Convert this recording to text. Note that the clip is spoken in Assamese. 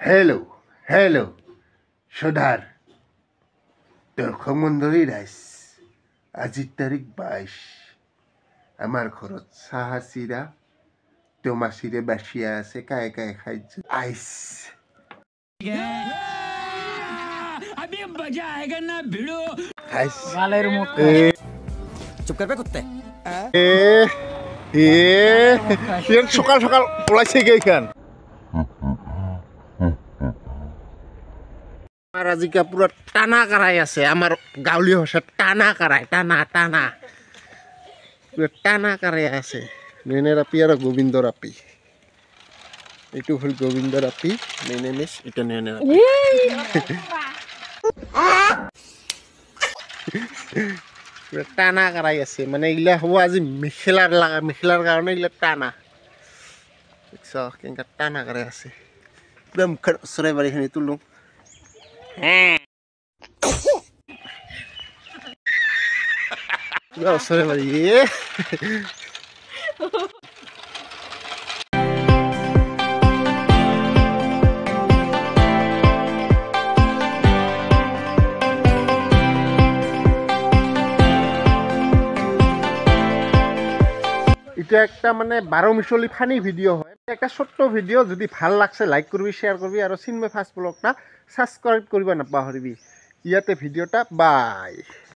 हेलो हेलो সদাৰ তোৰ খমন্দৰি ৰাইস আজি তাৰিখ 22 আমাৰ ঘৰত চাহা চিৰা তোমা চিৰে বাচিয়া আছে কায়ে কায়ে খাইছ আইস अभी मजा आएगा ना भिड़ो आइस गालेर मुख चुप कर बे कुत्ते ये সকাল সকাল পলাইছে গেইখান আমার আজিকা পুরো টানা করাই আছে আমার গাউলি ভাষা টানা করাই টানা টানা পুরো টানা করাই আছে নেনে রাপি আর গোবিন্দ রাপি এইটো হল গোবিন্দ রাপি নেনে মিস এটা নেনে রাপি পুরো টানা করাই আছে মানে এগুলা হবো আজি মেখেলার কারণে এগুলা টানা দেখছ কেনকা টানা করাই আছে পুরো মুখের সরাই বাড়িখানি তুলুম পুরো সরাই বাড়ি এটা একটা মানে 12 মিশলি ফানি ভিডিও হয় একটা ছোট্ট ভিডিও যদি ভাল লাগছে লাইক করবি শেয়ার করবি আর চিন্ময় ফাস্ট ব্লগটা সাবস্ক্রাইব করবা না পাহরিবি ইয়াতে ভিডিওটা বাই।